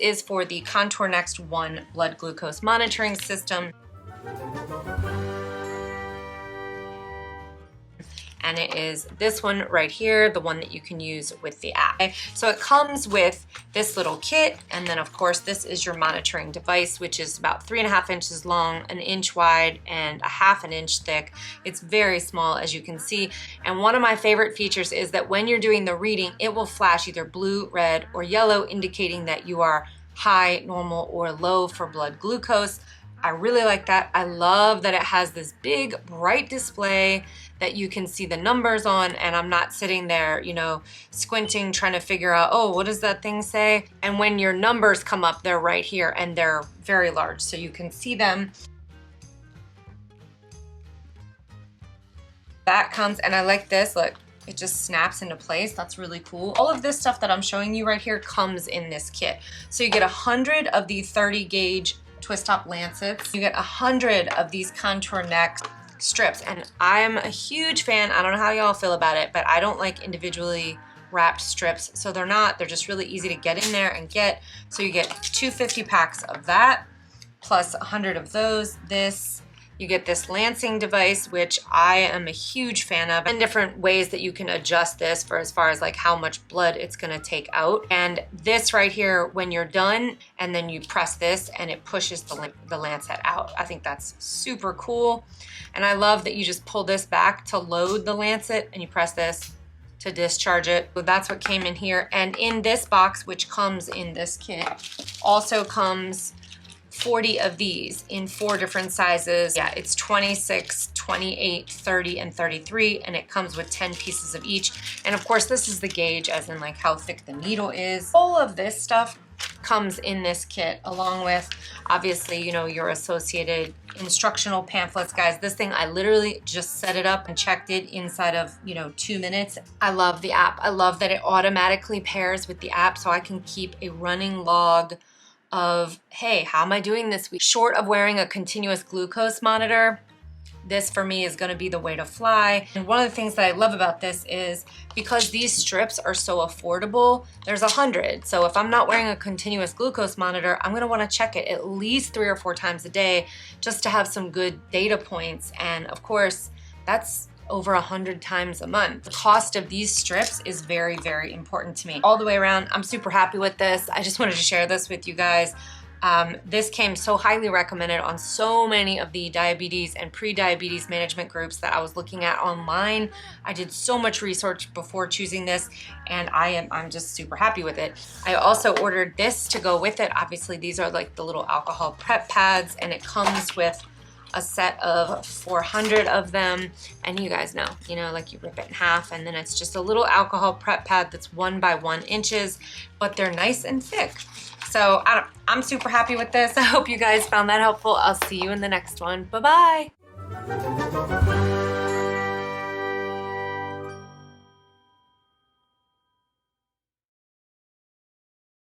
Is for the Contour Next 1 blood glucose monitoring system. And it is this one right here, the one that you can use with the app. So it comes with this little kit, and then of course this is your monitoring device, which is about 3.5 inches long, 1 inch wide, and 1/2 inch thick. It's very small, as you can see. And one of my favorite features is that when you're doing the reading, it will flash either blue, red, or yellow, indicating that you are high, normal, or low for blood glucose. I really like that. I love that it has this big bright display that you can see the numbers on, and I'm not sitting there, you know, squinting, trying to figure out, oh, what does that thing say? And when your numbers come up, they're right here, and they're very large, so you can see them. That comes, and I like this, look, it just snaps into place. That's really cool. All of this stuff that I'm showing you right here comes in this kit. So you get 100 of the 30 gauge twist top lancets. You get 100 of these Contour Next strips, and I'm a huge fan. I don't know how y'all feel about it, but I don't like individually wrapped strips, so they're just really easy to get in there and get. So you get 250 packs of that, plus 100 of those. You get this lancing device, which I am a huge fan of, and different ways that you can adjust this for as far as like how much blood it's gonna take out. And this right here, when you're done, and then you press this and it pushes the lancet out. I think that's super cool. And I love that you just pull this back to load the lancet, and you press this to discharge it. So that's what came in here. And in this box, which comes in this kit, also comes 40 of these in 4 different sizes. Yeah, it's 26, 28, 30, and 33, and it comes with 10 pieces of each. And of course, this is the gauge, as in like how thick the needle is. All of this stuff comes in this kit, along with obviously, you know, your associated instructional pamphlets. Guys, this thing, I literally just set it up and checked it inside of, you know, 2 minutes. I love the app. I love that it automatically pairs with the app, so I can keep a running log of, hey, how am I doing this week? Short of wearing a continuous glucose monitor, this for me is gonna be the way to fly. And one of the things that I love about this is because these strips are so affordable, there's 100. So if I'm not wearing a continuous glucose monitor, I'm gonna wanna check it at least 3 or 4 times a day just to have some good data points. And of course, that's over 100 times a month. The cost of these strips is very, very important to me. All the way around, I'm super happy with this. I just wanted to share this with you guys. This came so highly recommended on so many of the diabetes and pre-diabetes management groups that I was looking at online. I did so much research before choosing this, and I'm just super happy with it. I also ordered this to go with it. Obviously, these are like the little alcohol prep pads, and it comes with a set of 400 of them, and you guys know, you know, like you rip it in half, and then it's just a little alcohol prep pad that's 1 by 1 inches, but they're nice and thick. So I'm super happy with this. I hope you guys found that helpful. I'll see you in the next one. Bye-bye.